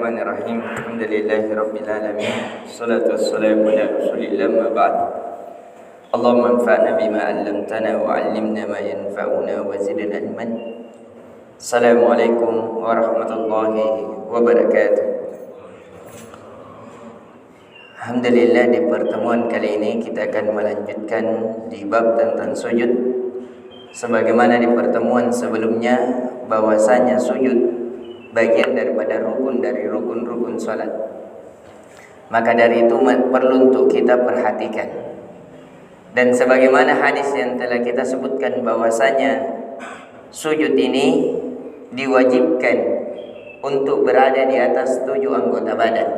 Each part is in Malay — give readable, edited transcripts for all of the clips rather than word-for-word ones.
Bismillahirrahmanirrahim. Alhamdulillahirabbil alamin. Wassalatu wassalamu ala Rasulillah ma ba'd. Allahumma anfa'na bima 'allamtana wa 'allimna ma yanfa'una wa zidna ilman. Assalamualaikum warahmatullahi wabarakatuh. Alhamdulillah, di pertemuan kali ini kita akan melanjutkan di bab tentang sujud. Sebagaimana di pertemuan sebelumnya bahwasanya sujud bagian daripada rukun dari rukun-rukun salat. Maka dari itu perlu untuk kita perhatikan. Dan sebagaimana hadis yang telah kita sebutkan bahwasanya sujud ini diwajibkan untuk berada di atas 7 anggota badan.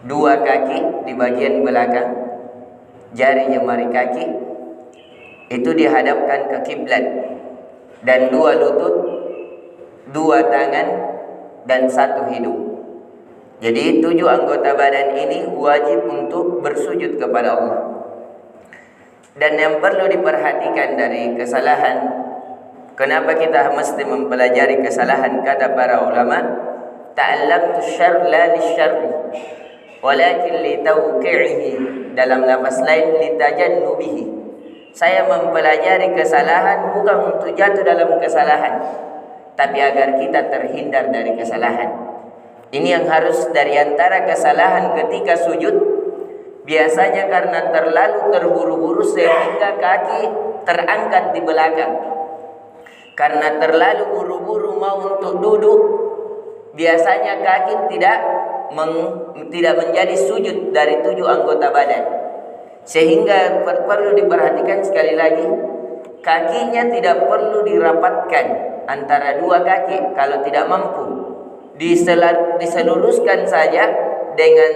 2 kaki di bagian belakang, jari jemari kaki itu dihadapkan ke kiblat, dan 2 lutut, 2 tangan, dan 1 hidung. Jadi 7 anggota badan ini wajib untuk bersujud kepada Allah. Dan yang perlu diperhatikan dari kesalahan, kenapa kita mesti mempelajari kesalahan, kata para ulama, ta'allamtu syarr la lisyarri walakin litawqi'ihi, dalam lafaz lain litajannubihi. Saya mempelajari kesalahan bukan untuk jatuh dalam kesalahan, tapi agar kita terhindar dari kesalahan. Ini yang harus dari antara kesalahan ketika sujud. Biasanya karena terlalu terburu-buru sehingga kaki terangkat di belakang. Karena terlalu buru-buru mau untuk duduk, biasanya kaki tidak menjadi sujud dari 7 anggota badan. Sehingga perlu diperhatikan sekali lagi, kakinya tidak perlu dirapatkan antara 2 kaki. Kalau tidak mampu, diseluruskan saja dengan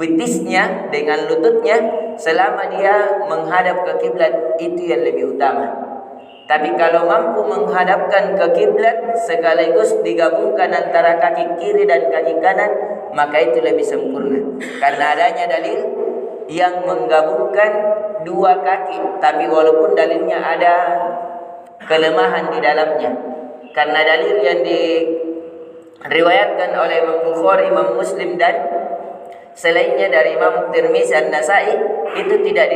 betisnya, dengan lututnya, selama dia menghadap ke kiblat, itu yang lebih utama. Tapi kalau mampu menghadapkan ke kiblat sekaligus digabungkan antara kaki kiri dan kaki kanan, maka itu lebih sempurna. Karena adanya dalil yang menggabungkan 2 kaki, tapi walaupun dalilnya ada kelemahan di dalamnya. Karena dalil yang diriwayatkan oleh Imam Bukhari, Imam Muslim, dan selainnya dari Imam Tirmizi, An-Nasai, itu tidak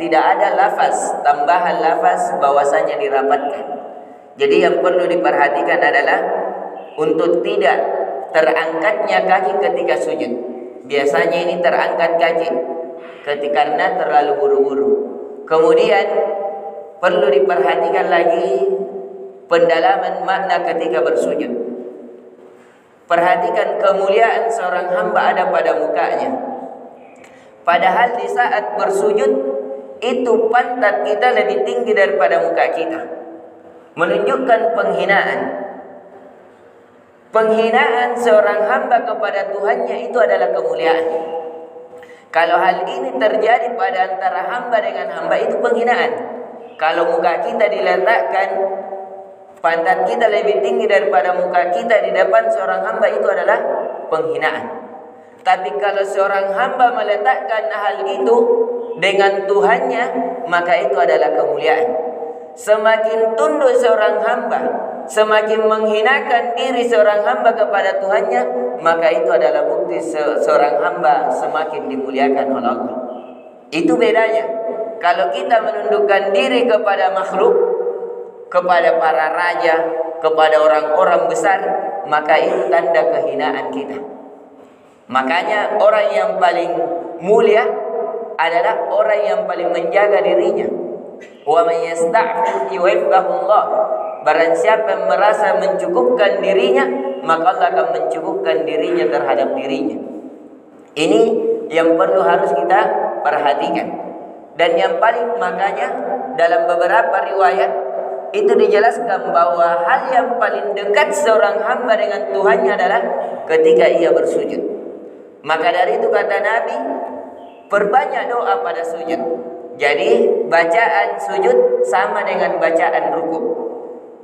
ada lafaz, tambahan lafaz bahwasanya dirapatkan. Jadi yang perlu diperhatikan adalah untuk tidak terangkatnya kaki ketika sujud. Biasanya ini terangkat kaki karena terlalu buru-buru. Kemudian perlu diperhatikan lagi pendalaman makna ketika bersujud. Perhatikan kemuliaan seorang hamba ada pada mukanya. Padahal di saat bersujud itu pantat kita lebih tinggi daripada muka kita, menunjukkan penghinaan. Penghinaan seorang hamba kepada Tuhannya itu adalah kemuliaan. Kalau hal ini terjadi pada antara hamba dengan hamba, itu penghinaan. Kalau muka kita diletakkan, pantat kita lebih tinggi daripada muka kita di depan seorang hamba, itu adalah penghinaan. Tapi kalau seorang hamba meletakkan hal itu dengan Tuhannya, maka itu adalah kemuliaan. Semakin tunduk seorang hamba, semakin menghinakan diri seorang hamba kepada Tuhannya, maka itu adalah bukti seorang hamba semakin dimuliakan oleh Allah. Itu bedanya. Kalau kita menundukkan diri kepada makhluk, kepada para raja, kepada orang-orang besar, maka itu tanda kehinaan kita. Makanya orang yang paling mulia adalah orang yang paling menjaga dirinya. Wa may yasta'fif yuhibbahullah. Barang siapa yang merasa mencukupkan dirinya, maka Allah akan mencukupkan dirinya terhadap dirinya. Ini yang perlu harus kita perhatikan. Dan yang paling, makanya dalam beberapa riwayat itu dijelaskan bahwa hal yang paling dekat seorang hamba dengan Tuhannya adalah ketika ia bersujud. Maka dari itu kata Nabi, perbanyak doa pada sujud. Jadi bacaan sujud sama dengan bacaan rukuk.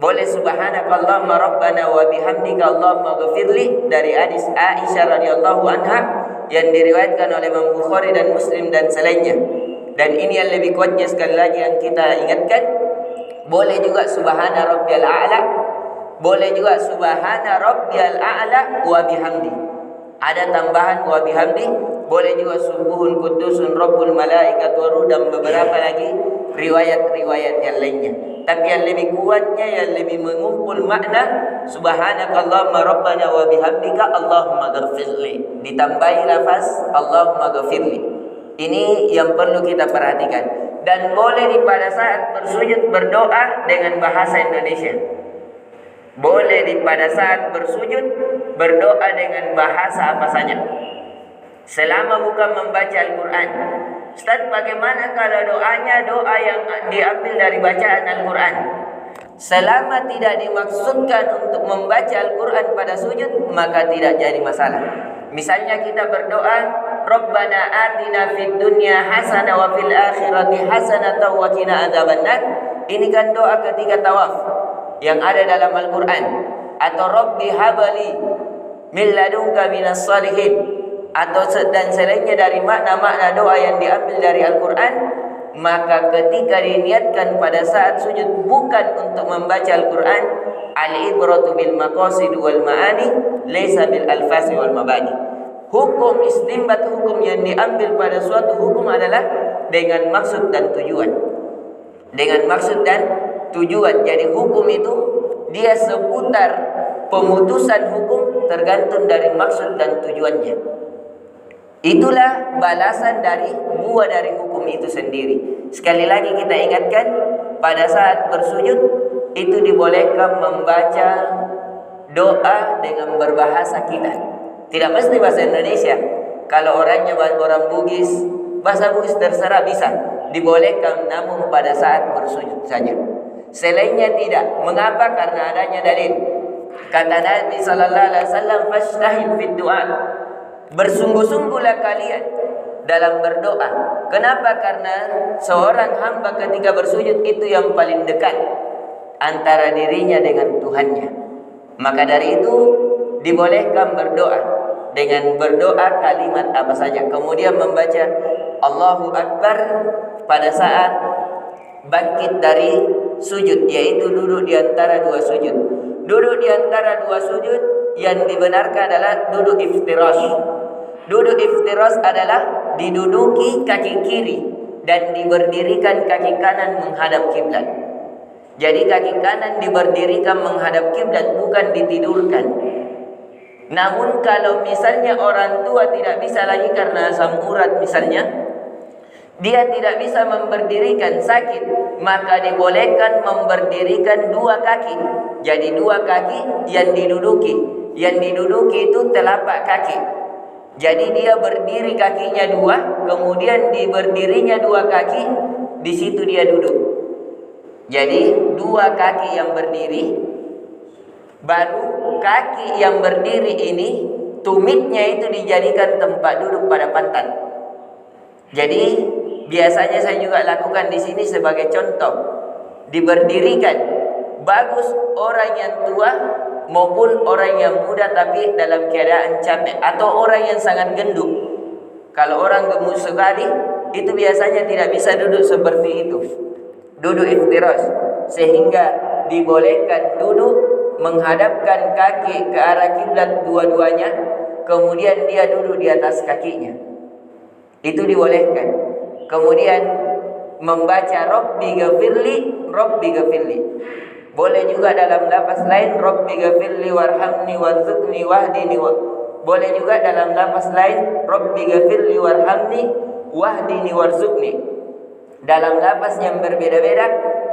Boleh subhanakallahumma rabbana wa bihamdika allahumma ghafirli, dari hadis Aisyah radhiyallahu anha yang diriwayatkan oleh Imam Bukhari dan Muslim dan selainnya. Dan ini yang lebih kuatnya sekali lagi yang kita ingatkan, boleh juga subhana rabbiyal a'la, boleh juga subhana rabbiyal a'la wa bihamdi. Ada tambahan wa bihamdi, boleh juga subuhun kudusun rabbul malaikat wa ruh, dan beberapa lagi riwayat-riwayat yang lainnya. Tapi yang lebih kuatnya, yang lebih mengumpul makna, subhanakallahumma rabbana wa bihamdika Allahumma ghafirli, ditambahi lafaz Allahumma ghafirli. Ini yang perlu kita perhatikan. Dan boleh pada saat bersujud berdoa dengan bahasa Indonesia. Boleh pada saat bersujud berdoa dengan bahasa apa saja, selama bukan membaca Al-Quran. Ustaz, bagaimana kalau doanya doa yang diambil dari bacaan Al-Quran? Selama tidak dimaksudkan untuk membaca Al-Quran pada sujud, maka tidak jadi masalah. Misalnya kita berdoa, Rabbana atina fid dunya hasanah wa fil akhirati hasanah wa qina adzabannar. Ini kan doa ketika tawaf yang ada dalam Al-Quran. Atau Rabbi habali min ladunka minas salihin, atau dan selainnya dari makna-makna doa yang diambil dari Al-Quran. Maka ketika diniatkan pada saat sujud bukan untuk membaca Al-Quran, al-ibratu bil maqasid wal ma'ani laysa bil alfasi wal mabani. Hukum istinbat, hukum yang diambil pada suatu hukum adalah dengan maksud dan tujuan. Dengan maksud dan tujuan. Jadi hukum itu dia seputar pemutusan hukum tergantung dari maksud dan tujuannya. Itulah balasan dari buah dari hukum itu sendiri. Sekali lagi kita ingatkan, pada saat bersujud itu dibolehkan membaca doa dengan berbahasa kita. Tidak mesti bahasa Indonesia. Kalau orangnya orang Bugis, bahasa Bugis terserah bisa. Dibolehkan namun pada saat bersujud saja. Selainnya tidak. Mengapa? Karena adanya dalil. Kata Nabi sallallahu alaihi wasallam, "Fashtahid fid du'a." Bersungguh-sungguhlah kalian dalam berdoa. Kenapa? Karena seorang hamba ketika bersujud itu yang paling dekat antara dirinya dengan Tuhannya. Maka dari itu dibolehkan berdoa dengan berdoa kalimat apa saja. Kemudian membaca Allahu Akbar pada saat bangkit dari sujud, yaitu duduk di antara dua sujud. Duduk di antara dua sujud yang dibenarkan adalah duduk iftirash. Duduk iftirash adalah diduduki kaki kiri dan diberdirikan kaki kanan menghadap kiblat. Jadi kaki kanan diberdirikan menghadap kiblat, bukan ditidurkan. Namun kalau misalnya orang tua tidak bisa lagi karena asam urat misalnya, dia tidak bisa memberdirikan, sakit, maka dibolehkan memberdirikan dua kaki. Jadi dua kaki yang diduduki. Yang diduduki itu telapak kaki. Jadi dia berdiri kakinya dua, kemudian diberdirinya dua kaki, di situ dia duduk. Jadi dua kaki yang berdiri, baru kaki yang berdiri ini tumitnya itu dijadikan tempat duduk pada pantat. Jadi biasanya saya juga lakukan di sini sebagai contoh. Diberdirikan, bagus orang yang tua maupun orang yang muda tapi dalam keadaan capek, atau orang yang sangat gendut. Kalau orang gemuk sekali itu biasanya tidak bisa duduk seperti itu, duduk iftirash, sehingga dibolehkan duduk menghadapkan kaki ke arah kiblat dua-duanya, kemudian dia duduk di atas kakinya. Itu dibolehkan. Kemudian membaca Rabbi ghafirli, Rabbi ghafirli. Boleh juga dalam lafaz lain Rabbi ghafirli warhamni warzuqni wahdini. Boleh juga dalam lafaz lain Rabbi ghafirli warhamni wahdini warzuqni. Dalam lafaz yang berbeda-beda,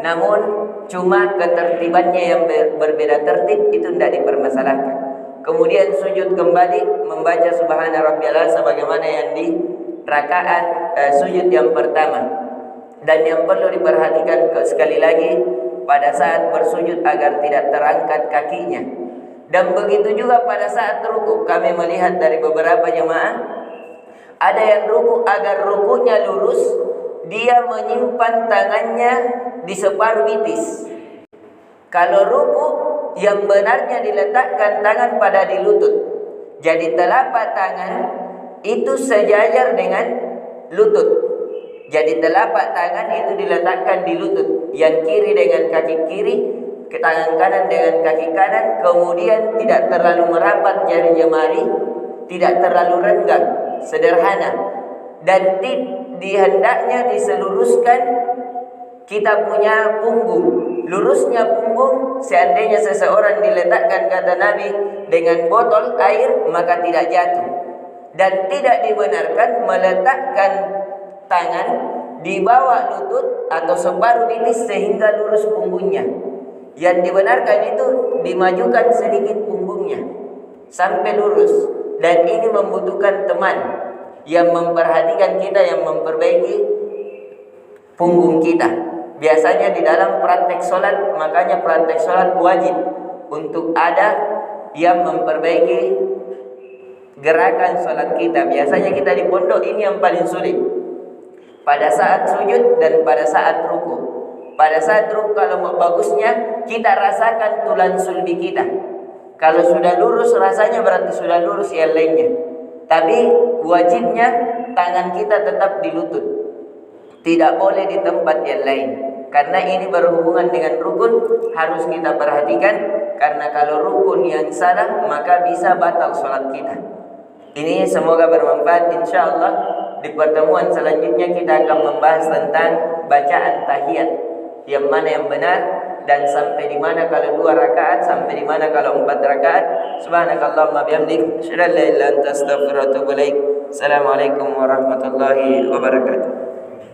namun cuma ketertibannya yang berbeda tertib, itu tidak dipermasalahkan. Kemudian sujud kembali membaca subhana rabbiyal a'la sebagaimana yang di rakaat sujud yang pertama. Dan yang perlu diperhatikan sekali lagi pada saat bersujud agar tidak terangkat kakinya. Dan begitu juga pada saat ruku. Kami melihat dari beberapa jemaah, ada yang ruku, agar rukunya lurus, dia menyimpan tangannya di separuh bitis. Kalau ruku, yang benarnya diletakkan tangan pada di lutut. Jadi telapak tangan itu sejajar dengan lutut. Jadi telapak tangan itu diletakkan di lutut, yang kiri dengan kaki kiri, tangan kanan dengan kaki kanan, kemudian tidak terlalu merapat jari jemari, tidak terlalu renggang, sederhana, dan dihendaknya diseluruskan kita punya punggung. Lurusnya punggung seandainya seseorang diletakkan, kata Nabi, dengan botol air maka tidak jatuh. Dan tidak dibenarkan meletakkan tangan di bawah lutut atau separuh betis sehingga lurus punggungnya. Yang dibenarkan itu dimajukan sedikit punggungnya sampai lurus. Dan ini membutuhkan teman yang memperhatikan kita, yang memperbaiki punggung kita. Biasanya di dalam praktek sholat, makanya praktek sholat wajib untuk ada yang memperbaiki gerakan sholat kita. Biasanya kita di pondok ini yang paling sulit pada saat sujud dan pada saat ruku. Pada saat ruku kalau mau bagusnya kita rasakan tulang sulbi kita. Kalau sudah lurus rasanya berarti sudah lurus yang lainnya. Tapi wajibnya tangan kita tetap di lutut, tidak boleh di tempat yang lain. Karena ini berhubungan dengan rukun, harus kita perhatikan. Karena kalau rukun yang salah maka bisa batal sholat kita. Ini semoga bermanfaat. InsyaAllah di pertemuan selanjutnya kita akan membahas tentang bacaan tahiyat, yang mana yang benar dan sampai di mana kalau 2 rakaat, sampai di mana kalau 4 rakaat. Subhanakallahumma bihamdik, asyhadu an la ilaha illa anta, astaghfiruka wa atubu ilaik. Assalamualaikum warahmatullahi wabarakatuh.